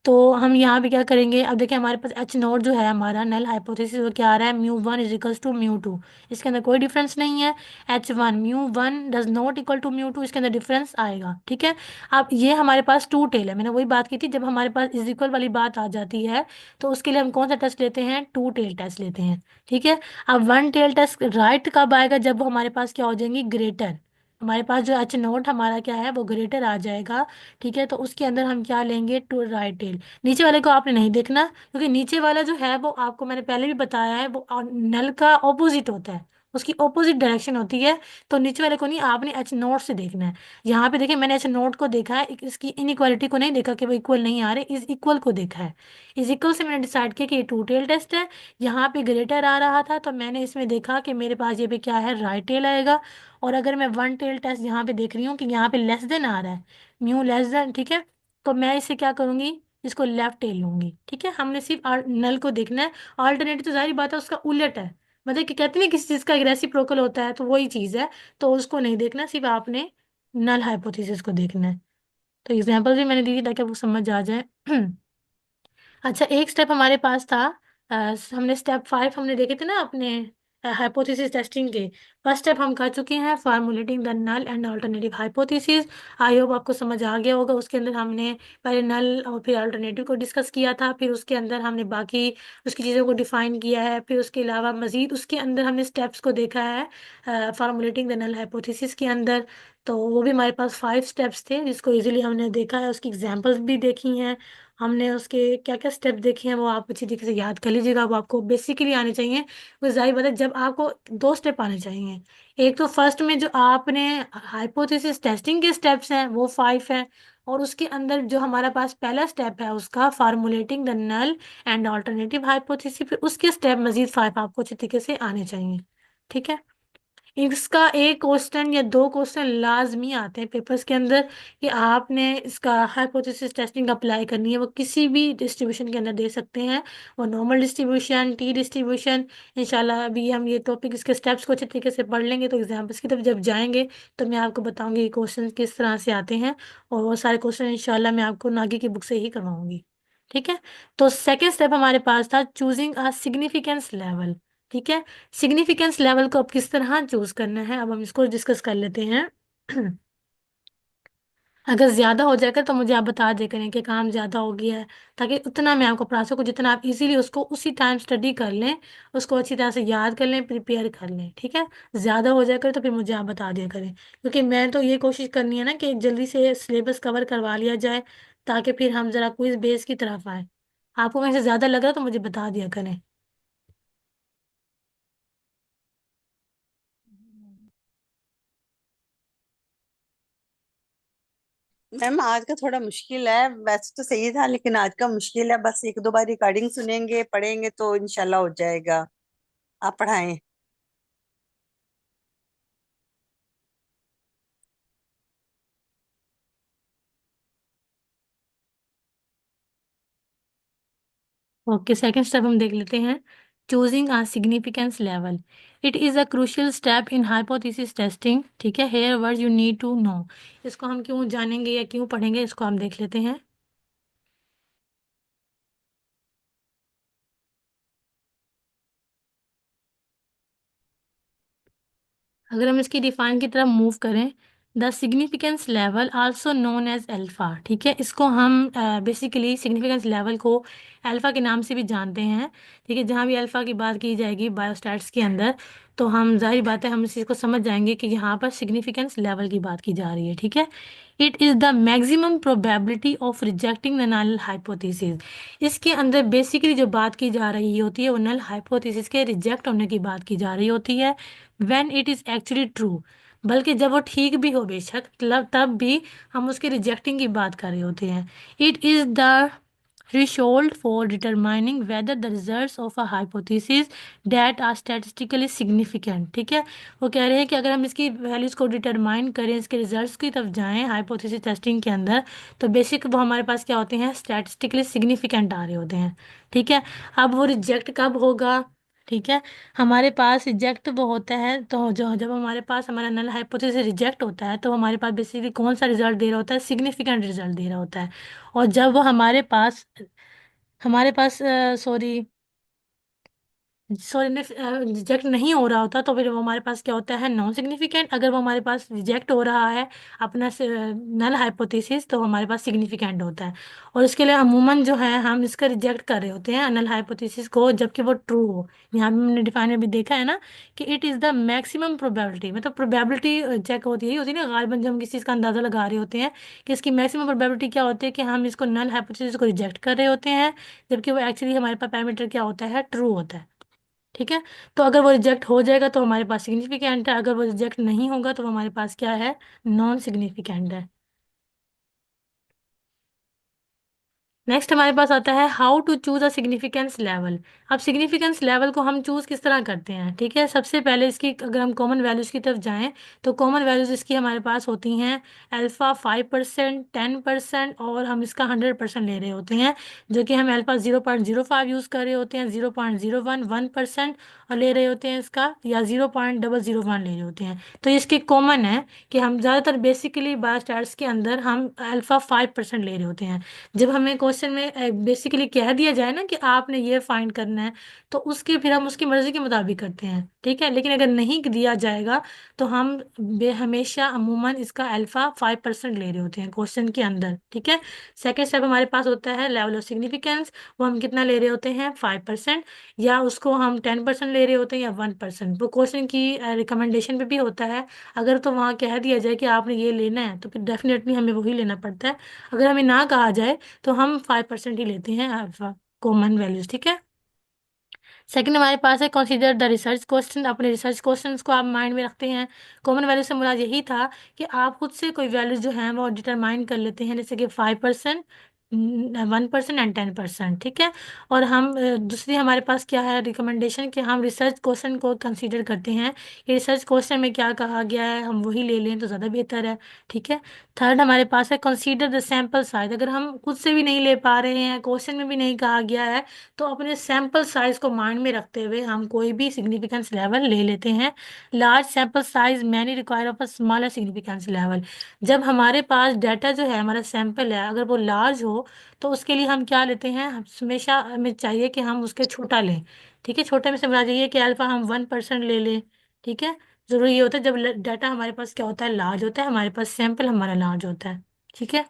तो हम यहाँ पे क्या करेंगे, अब देखिए हमारे पास एच नोट जो है हमारा नल हाइपोथेसिस, वो क्या आ रहा है, mu 1 is equals to mu 2, इसके अंदर कोई डिफरेंस नहीं है। H1 mu 1 does not equal to mu 2, इसके अंदर डिफरेंस आएगा, ठीक है। अब ये हमारे पास टू टेल है, मैंने वही बात की थी, जब हमारे पास इज इक्वल वाली बात आ जाती है तो उसके लिए हम कौन सा टेस्ट लेते हैं, टू टेल टेस्ट लेते हैं, ठीक है। अब वन टेल टेस्ट राइट कब आएगा, जब वो हमारे पास क्या हो जाएंगी, ग्रेटर, हमारे पास जो एच नोट हमारा क्या है वो ग्रेटर आ जाएगा, ठीक है। तो उसके अंदर हम क्या लेंगे, टू राइट टेल। नीचे वाले को आपने नहीं देखना, क्योंकि नीचे वाला जो है वो आपको मैंने पहले भी बताया है, वो नल का ऑपोजिट होता है, उसकी ऑपोजिट डायरेक्शन होती है। तो नीचे वाले को नहीं, आपने एच नोट से देखना है। यहाँ पे देखिए मैंने एच नोट को देखा है, इसकी इनइक्वालिटी को नहीं देखा कि वो इक्वल नहीं आ रहे, इज इक्वल को देखा है। इज इक्वल से मैंने डिसाइड किया कि ये टू टेल टेस्ट है, यहाँ पे ग्रेटर आ रहा था तो मैंने इसमें देखा कि मेरे पास ये पे क्या है, राइट टेल आएगा। और अगर मैं वन टेल टेस्ट यहाँ पे देख रही हूँ कि यहाँ पे लेस देन आ रहा है, म्यू लेस देन, ठीक है, तो मैं इसे क्या करूंगी, इसको लेफ्ट टेल लूंगी, ठीक है। हमने सिर्फ नल को देखना है, ऑल्टरनेटिव तो जाहिर बात है उसका उलट है, मतलब कि कहते नहीं किसी चीज का रेसिप्रोकल होता है, तो वही चीज है, तो उसको नहीं देखना, सिर्फ आपने नल हाइपोथेसिस को देखना है। तो एग्जांपल भी मैंने दी थी ताकि आपको समझ आ जाए। अच्छा, एक स्टेप हमारे पास था, हमने स्टेप 5 हमने देखे थे ना अपने हाइपोथेसिस टेस्टिंग के। फर्स्ट स्टेप हम कर चुके हैं, formulating the null and alternative hypothesis. I hope आपको समझ आ गया होगा, उसके अंदर हमने पहले नल और फिर अल्टरनेटिव को डिस्कस किया था, फिर उसके अंदर हमने बाकी उसकी चीज़ों को डिफाइन किया है, फिर उसके अलावा मजीद उसके अंदर हमने स्टेप्स को देखा है फार्मुलेटिंग द नल हाइपोथेसिस के अंदर। तो वो भी हमारे पास 5 स्टेप्स थे जिसको इजीली हमने देखा है, उसकी एग्जांपल्स भी देखी हैं हमने, उसके क्या क्या स्टेप देखे हैं वो आप अच्छी तरीके से याद कर लीजिएगा, वो आपको बेसिकली आने चाहिए। वो जाहिर बात है, जब आपको दो स्टेप आने चाहिए, एक तो फर्स्ट में जो आपने हाइपोथेसिस टेस्टिंग के स्टेप्स हैं वो 5 हैं, और उसके अंदर जो हमारा पास पहला स्टेप है उसका formulating the null and alternative hypothesis, फिर उसके स्टेप मजीद 5 आपको अच्छी तरीके से आने चाहिए, ठीक है। इसका एक क्वेश्चन या दो क्वेश्चन लाजमी आते हैं पेपर्स के अंदर कि आपने इसका हाइपोथेसिस टेस्टिंग अप्लाई करनी है, वो किसी भी डिस्ट्रीब्यूशन के अंदर दे सकते हैं, वो नॉर्मल डिस्ट्रीब्यूशन, टी डिस्ट्रीब्यूशन। इंशाल्लाह अभी हम ये टॉपिक इसके स्टेप्स को अच्छे तरीके से पढ़ लेंगे, तो एग्जाम्पल्स की तरफ जब जाएंगे तो मैं आपको बताऊंगी क्वेश्चन किस तरह से आते हैं, और वो सारे क्वेश्चन इंशाल्लाह मैं आपको नागी की बुक से ही करवाऊंगी, ठीक है। तो सेकेंड स्टेप हमारे पास था चूजिंग अ सिग्निफिकेंस लेवल, ठीक है। सिग्निफिकेंस लेवल को अब किस तरह चूज करना है, अब हम इसको डिस्कस कर लेते हैं। अगर ज्यादा हो जाएगा तो मुझे आप बता दे करें कि काम ज्यादा हो गया है, ताकि उतना मैं आपको पढ़ा सकूं जितना आप इजीली उसको उसी टाइम स्टडी कर लें, उसको अच्छी तरह से याद कर लें, प्रिपेयर कर लें, ठीक है। ज्यादा हो जाएगा तो फिर मुझे आप बता दिया करें, क्योंकि मैं तो ये कोशिश करनी है ना कि जल्दी से सिलेबस कवर करवा लिया जाए, ताकि फिर हम जरा क्विज बेस की तरफ आए। आपको कहीं से ज्यादा लग रहा है तो मुझे बता दिया करें। मैम आज का थोड़ा मुश्किल है, वैसे तो सही था लेकिन आज का मुश्किल है, बस एक दो बार रिकॉर्डिंग सुनेंगे पढ़ेंगे तो इंशाल्लाह हो जाएगा। आप पढ़ाएं। ओके, सेकंड स्टेप हम देख लेते हैं, choosing a significance level. It is a crucial step in hypothesis testing, ठीक है। Here words you need to know. इसको हम क्यों जानेंगे या क्यों पढ़ेंगे, इसको हम देख लेते हैं। अगर हम इसकी डिफाइन की तरफ मूव करें, the significance level also known as alpha, ठीक है, इसको हम बेसिकली सिग्निफिकेंस लेवल को अल्फ़ा के नाम से भी जानते हैं, ठीक है। जहाँ भी अल्फ़ा की बात की जाएगी बायोस्टैट्स के अंदर, तो हम जाहिर बात है हम इस चीज़ को समझ जाएंगे कि यहाँ पर सिग्निफिकेंस लेवल की बात की जा रही है, ठीक है। It is the maximum probability of rejecting the null hypothesis. इसके अंदर बेसिकली जो बात की जा रही होती है वो नल हाइपोथेसिस के रिजेक्ट होने की बात की जा रही होती है, when it is actually true. बल्कि जब वो ठीक भी हो बेशक, तब तब भी हम उसके रिजेक्टिंग की बात कर रहे होते हैं। It is the threshold for determining whether the results of a hypothesis that are statistically significant। ठीक है, वो कह रहे हैं कि अगर हम इसकी वैल्यूज़ को डिटरमाइन करें, इसके रिजल्ट्स की तरफ जाएं हाइपोथेसिस टेस्टिंग के अंदर, तो बेसिक वो हमारे पास क्या होते हैं, स्टैटिस्टिकली सिग्निफिकेंट आ रहे होते हैं। ठीक है, अब वो रिजेक्ट कब होगा? ठीक है, हमारे पास रिजेक्ट वो होता है तो जो जब हमारे पास हमारा नल हाइपोथेसिस रिजेक्ट होता है तो हमारे पास बेसिकली कौन सा रिजल्ट दे रहा होता है, सिग्निफिकेंट रिजल्ट दे रहा होता है। और जब वो हमारे पास सॉरी सॉरी रिजेक्ट नहीं हो रहा होता, तो फिर वो हमारे पास क्या होता है, नॉन सिग्निफिकेंट। अगर वो हमारे पास रिजेक्ट हो रहा है अपना नल हाइपोथेसिस, तो हमारे पास सिग्निफिकेंट होता है। और इसके लिए अमूमन जो है हम इसका रिजेक्ट कर रहे होते हैं नल हाइपोथेसिस को, जबकि वो ट्रू हो। यहाँ भी हमने डिफाइन में भी देखा है ना कि it is the maximum probability, मतलब प्रोबेबिलिटी चेक होती है ना गालिबन, जब हम किसी चीज़ का अंदाज़ा लगा रहे होते हैं कि इसकी मैक्सिमम प्रोबेबिलिटी क्या होती है कि हम इसको नल हाइपोथेसिस को रिजेक्ट कर रहे होते हैं, जबकि वो एक्चुअली हमारे पास पैरामीटर क्या होता है, ट्रू होता है। ठीक है, तो अगर वो रिजेक्ट हो जाएगा तो हमारे पास सिग्निफिकेंट है, अगर वो रिजेक्ट नहीं होगा तो वो हमारे पास क्या है, नॉन सिग्निफिकेंट है। नेक्स्ट हमारे पास आता है how to choose a significance level. अब सिग्निफिकेंस लेवल को हम चूज किस तरह करते हैं? ठीक है, सबसे पहले इसकी अगर हम कॉमन वैल्यूज की तरफ जाएं, तो कॉमन वैल्यूज इसकी हमारे पास होती हैं अल्फा 5%, 10%, और हम इसका 100% ले रहे होते हैं, जो कि हम अल्फा 0.05 यूज कर रहे होते हैं, 0.01, 1%, और ले रहे होते हैं इसका, या 0.001 ले रहे होते हैं। तो ये इसकी कॉमन है कि हम ज़्यादातर बेसिकली बायोस्टैट्स के अंदर हम अल्फा 5% ले रहे होते हैं। जब हमें क्वेश्चन में बेसिकली कह दिया जाए ना कि आपने ये फाइंड करना है, तो उसके फिर हम उसकी मर्जी के मुताबिक करते हैं। ठीक है, लेकिन अगर नहीं दिया जाएगा तो हम हमेशा अमूमन इसका अल्फा 5% ले रहे होते हैं क्वेश्चन के अंदर। ठीक है, सेकेंड स्टेप हमारे पास होता है लेवल ऑफ सिग्निफिकेंस, वो हम कितना ले रहे होते हैं, 5%, या उसको हम 10% ले रहे होते हैं, या 1%। वो क्वेश्चन की रिकमेंडेशन पे भी होता है। अगर तो वहाँ कह दिया जाए कि आपने ये लेना है, तो फिर डेफिनेटली हमें वही लेना पड़ता है। अगर हमें ना कहा जाए तो हम 5% ही लेते हैं कॉमन वैल्यूज। ठीक है, सेकंड हमारे पास है कंसीडर द रिसर्च क्वेश्चन। अपने रिसर्च क्वेश्चंस को आप माइंड में रखते हैं। कॉमन वैल्यू से मुराद यही था कि आप खुद से कोई वैल्यूज जो हैं वो डिटरमाइन कर लेते हैं, जैसे कि 5%, 1% एंड 10%। ठीक है, और हम दूसरी हमारे पास क्या है रिकमेंडेशन, कि हम रिसर्च क्वेश्चन को कंसीडर करते हैं कि रिसर्च क्वेश्चन में क्या कहा गया है, हम वही ले लें तो ज़्यादा बेहतर है। ठीक है, थर्ड हमारे पास है कंसीडर द सैम्पल साइज। अगर हम खुद से भी नहीं ले पा रहे हैं, क्वेश्चन में भी नहीं कहा गया है, तो अपने सैंपल साइज को माइंड में रखते हुए हम कोई भी सिग्निफिकेंस लेवल ले लेते हैं। Large sample size many require of a smaller significance level. जब हमारे पास डाटा जो है, हमारा सैंपल है, अगर वो लार्ज हो, तो उसके लिए हम क्या लेते हैं, हमेशा हमें चाहिए कि हम उसके छोटा लें। ठीक है, छोटे में से मुराद ये है कि अल्फा हम 1% ले लें। ठीक है, जरूरी ये होता है जब डाटा हमारे पास क्या होता है, लार्ज होता है, हमारे पास सैंपल हमारा लार्ज होता है। ठीक है,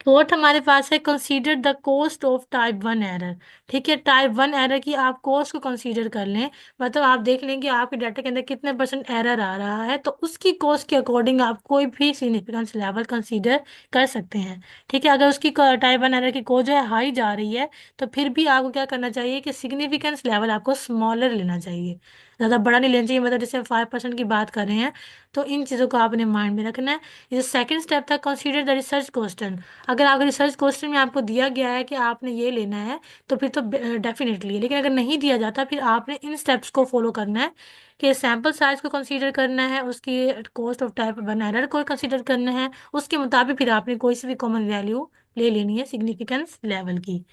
फोर्थ हमारे पास है consider the cost of type 1 error. ठीक है, टाइप 1 एरर की आप कोस्ट को कंसीडर कर लें, मतलब आप देख लें कि आपके डाटा के अंदर कितने परसेंट एरर आ रहा है, तो उसकी कोस्ट के अकॉर्डिंग आप कोई भी सिग्निफिकेंस लेवल कंसीडर कर सकते हैं। ठीक है, अगर उसकी टाइप 1 एरर की कोस्ट जो है हाई जा रही है, तो फिर भी आपको क्या करना चाहिए कि सिग्निफिकेंस लेवल आपको स्मॉलर लेना चाहिए, ज़्यादा बड़ा नहीं लेना चाहिए। मतलब जैसे हम 5% की बात कर रहे हैं, तो इन चीज़ों को आपने माइंड में रखना है। ये सेकंड स्टेप था कंसीडर द रिसर्च क्वेश्चन। अगर आपके रिसर्च क्वेश्चन में आपको दिया गया है कि आपने ये लेना है, तो फिर तो डेफिनेटली, लेकिन अगर नहीं दिया जाता, फिर आपने इन स्टेप्स को फॉलो करना है कि सैम्पल साइज को कंसीडर करना है, उसकी कॉस्ट ऑफ टाइप 1 एरर को कंसीडर करना है, उसके मुताबिक फिर आपने कोई सी भी कॉमन वैल्यू ले लेनी है सिग्निफिकेंस लेवल की।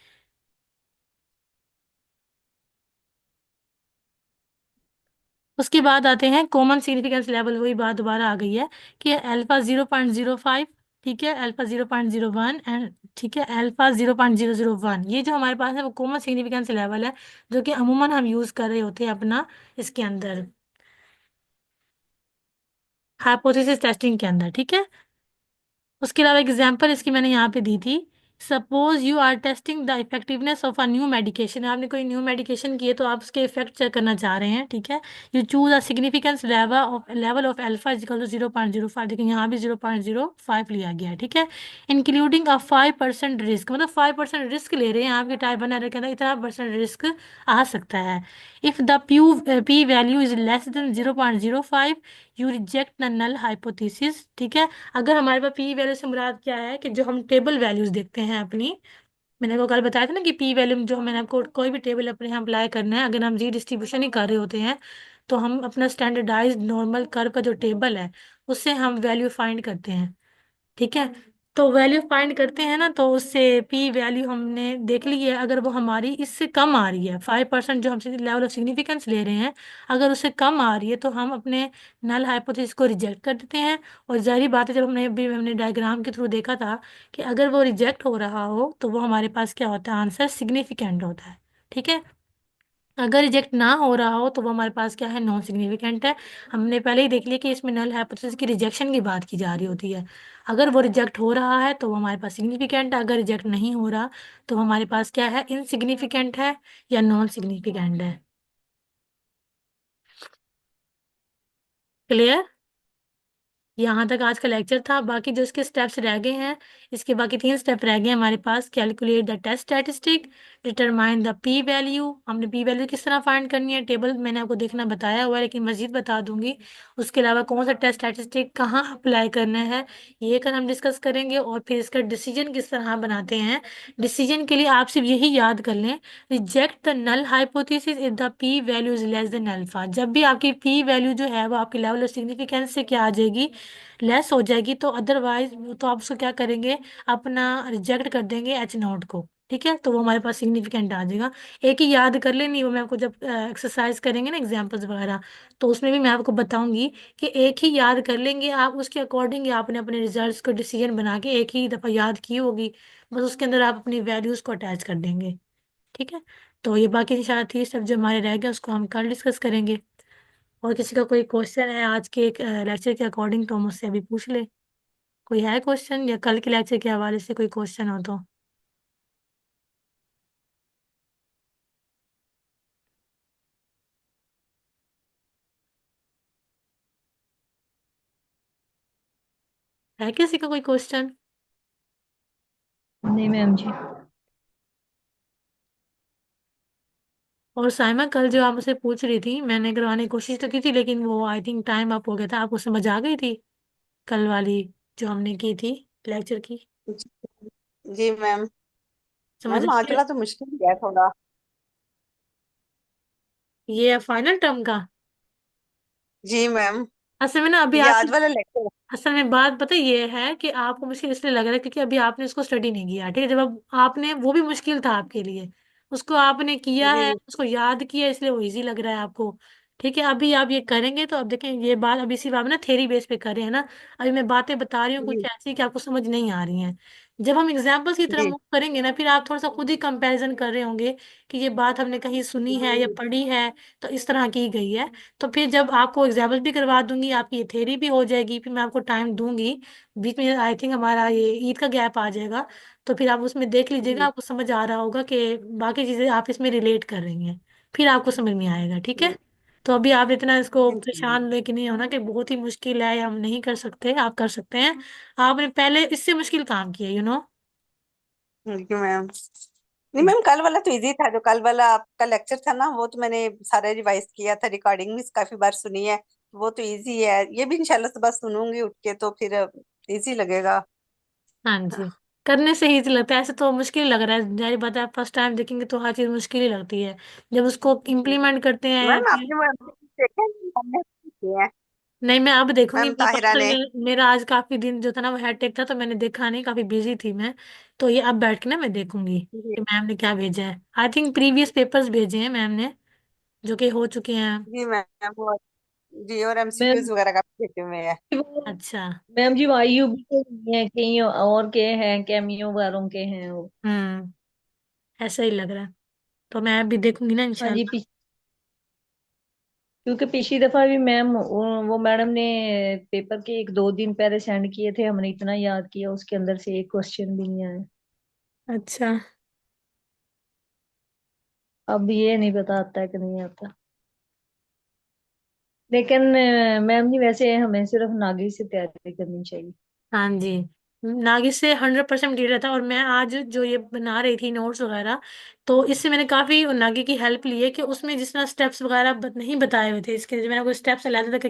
उसके बाद आते हैं कॉमन सिग्निफिकेंस लेवल, वही बात दोबारा आ गई है कि अल्फा 0.05, ठीक है, अल्फा 0.01 एंड ठीक है अल्फा 0.001, ये जो हमारे पास है वो कॉमन सिग्निफिकेंस लेवल है, जो कि अमूमन हम यूज़ कर रहे होते हैं अपना इसके अंदर हाइपोथेसिस टेस्टिंग के अंदर। ठीक है, उसके अलावा एग्जाम्पल इसकी मैंने यहाँ पे दी थी। Suppose you are testing the effectiveness of a new medication. आपने कोई न्यू मेडिकेशन की है, तो आप उसके इफेक्ट चेक करना चाह रहे हैं। ठीक है, you choose a significance level of alpha is equal to 0.05। देखिए यहाँ भी 0.05 लिया गया है। ठीक है, इंक्लूडिंग अ 5% रिस्क, मतलब 5% रिस्क ले रहे हैं आपके टाइप 1 एरर के अंदर, इतना परसेंट रिस्क आ सकता है। If the P value is less than 0.05, you reject the null hypothesis. ठीक है। अगर हमारे पास पी वैल्यू से मुराद क्या है कि जो हम टेबल वैल्यूज देखते हैं अपनी, मैंने आपको कल बताया था ना कि पी वैल्यू जो मैंने आपको कोई भी टेबल अपने यहाँ अप्लाई करना है, अगर हम जी डिस्ट्रीब्यूशन ही कर रहे होते हैं तो हम अपना स्टैंडर्डाइज्ड नॉर्मल कर्व का जो टेबल है उससे हम वैल्यू फाइंड करते हैं। ठीक है। तो वैल्यू फाइंड करते हैं ना, तो उससे पी वैल्यू हमने देख ली है, अगर वो हमारी इससे कम आ रही है, 5% जो हम लेवल ऑफ सिग्निफिकेंस ले रहे हैं, अगर उससे कम आ रही है तो हम अपने नल हाइपोथेसिस को रिजेक्ट कर देते हैं। और जाहिर बात है, जब हमने डायग्राम के थ्रू देखा था कि अगर वो रिजेक्ट हो रहा हो तो वो हमारे पास क्या होता है, आंसर सिग्निफिकेंट होता है। ठीक है। अगर रिजेक्ट ना हो रहा हो तो वो हमारे पास क्या है, नॉन सिग्निफिकेंट है। हमने पहले ही देख लिया कि इसमें नल हाइपोथेसिस की रिजेक्शन की बात की जा रही होती है। अगर वो रिजेक्ट हो रहा है तो वो हमारे पास सिग्निफिकेंट है, अगर रिजेक्ट नहीं हो रहा तो हमारे पास क्या है, इनसिग्निफिकेंट है या नॉन सिग्निफिकेंट है। क्लियर। यहाँ तक आज का लेक्चर था। बाकी जो इसके स्टेप्स रह गए हैं, इसके बाकी 3 स्टेप रह गए हैं हमारे पास। Calculate the test statistic, determine the P value. हमने पी वैल्यू किस तरह फाइंड करनी है, टेबल मैंने आपको देखना बताया हुआ है, लेकिन मजीद बता दूंगी। उसके अलावा कौन सा टेस्ट स्टैटिस्टिक कहाँ अप्लाई करना है, ये कल हम डिस्कस करेंगे। और फिर इसका डिसीजन किस तरह बनाते हैं। डिसीजन के लिए आप सिर्फ यही याद कर लें, reject the null hypothesis if the P value is less than alpha. जब भी आपकी पी वैल्यू जो है वो आपके लेवल ऑफ सिग्निफिकेंस से क्या आ जाएगी, लेस हो जाएगी, तो अदरवाइज तो आप उसको क्या करेंगे, अपना रिजेक्ट कर देंगे एच नॉट को। ठीक है। तो वो हमारे पास सिग्निफिकेंट आ जाएगा। एक ही याद कर लेनी, वो मैं आपको जब एक्सरसाइज करेंगे ना एग्जाम्पल्स वगैरह, तो उसमें भी मैं आपको बताऊंगी कि एक ही याद कर लेंगे आप, उसके अकॉर्डिंग आपने अपने रिजल्ट्स को डिसीजन बना के एक ही दफ़ा याद की होगी, बस उसके अंदर आप अपनी वैल्यूज को अटैच कर देंगे। ठीक है। तो ये बाकी इंशाल्लाह 30 सब जो हमारे रह गए उसको हम कल डिस्कस करेंगे। और किसी का कोई क्वेश्चन है आज के लेक्चर के अकॉर्डिंग तो मुझसे अभी पूछ ले। कोई है क्वेश्चन, या कल के लेक्चर के हवाले से कोई क्वेश्चन हो तो। है किसी का कोई क्वेश्चन। नहीं मैम जी। और साइमा, कल जो आप मुझसे पूछ रही थी, मैंने करवाने की कोशिश तो की थी, लेकिन वो आई थिंक टाइम अप हो गया था। आपको समझ आ गई थी कल वाली जो हमने की थी लेक्चर की। जी मैम। समझ मैम आ आज गया। वाला तो मुश्किल है थोड़ा। ये फाइनल टर्म का। जी मैम। असल में ना अभी ये आप, आज वाला लेक्चर। असल में बात पता ये है कि आपको मुश्किल इसलिए लग रहा है क्योंकि अभी आपने इसको स्टडी नहीं किया। ठीक है। जब अब आपने, वो भी मुश्किल था आपके लिए, उसको आपने किया है, जी उसको याद किया, इसलिए वो इजी लग रहा है आपको। ठीक है। अभी आप ये करेंगे तो अब देखें, ये बात अभी सिर्फ आप ना थ्योरी बेस पे कर रहे हैं ना। अभी मैं बातें बता रही हूँ कुछ जी ऐसी कि आपको समझ नहीं आ रही हैं। जब हम एग्जाम्पल्स की तरफ जी मूव करेंगे ना, फिर आप थोड़ा सा खुद ही कंपैरिजन कर रहे होंगे कि ये बात हमने कहीं सुनी है या जी पढ़ी है, तो इस तरह की गई है। तो फिर जब आपको एग्जाम्पल भी करवा दूंगी, आपकी ये थ्योरी भी हो जाएगी, फिर मैं आपको टाइम दूंगी बीच में, आई थिंक हमारा ये ईद का गैप आ जाएगा, तो फिर आप उसमें देख लीजिएगा, जी आपको समझ आ रहा होगा कि बाकी चीज़ें आप इसमें रिलेट कर रही हैं, फिर आपको समझ में आएगा। ठीक है। तो अभी आप इतना इसको जी परेशान लेके नहीं होना कि बहुत ही मुश्किल है या हम नहीं कर सकते, आप कर सकते हैं। आपने पहले इससे मुश्किल काम किया, जी मैम। नहीं मैम, कल वाला तो इजी था। जो कल वाला आपका लेक्चर था ना, वो तो मैंने सारा रिवाइज किया था, रिकॉर्डिंग भी काफी बार सुनी है। वो तो इजी है। ये भी इंशाल्लाह सुबह सुनूंगी उठ के, तो फिर इजी लगेगा। हाँ जी। करने से ही लगता है, ऐसे तो मुश्किल लग रहा है, जारी बात है, फर्स्ट टाइम देखेंगे तो हर चीज मुश्किल ही लगती है। जब उसको इम्प्लीमेंट करते हैं या मैम फिर, आपने वो देखे हैं? हमने किए हैं नहीं मैं अब देखूंगी। मैम मेरे पास ताहिरा असल ने। में मेरा आज काफी दिन जो था ना वो हेक्टिक था, तो मैंने देखा नहीं, काफी बिजी थी मैं। तो ये अब बैठ के ना मैं देखूंगी जी कि मैम ने क्या भेजा है। आई थिंक प्रीवियस पेपर्स भेजे हैं मैम ने, जो कि हो चुके हैं। जी मैम वो, जी और मैम एमसीक्यूज वगैरह का देखे हुए हैं। जी, वो अच्छा। मैम जी वो आईयूबी के नहीं है, कहीं और के हैं, कैमियो वालों के हैं वो। ऐसा ही लग रहा है। तो मैं अभी देखूंगी ना हाँ जी, इंशाल्लाह। क्योंकि पिछली दफा भी मैम वो मैडम ने पेपर के 1-2 दिन पहले सेंड किए थे, हमने इतना याद किया, उसके अंदर से एक क्वेश्चन भी नहीं आया। अच्छा। अब ये नहीं पता आता है कि नहीं आता। लेकिन मैम जी वैसे हमें सिर्फ नागी से तैयारी करनी चाहिए। हाँ जी। नागिन से 100% क्लियर रहता। और मैं आज जो ये बना रही थी नोट्स वगैरह, तो इससे मैंने काफी नागी की हेल्प ली है कि उसमें जिस तरह स्टेप्स वगैरह नहीं बताए हुए थे, इसके लिए मैंने कोई स्टेप्स अलग करके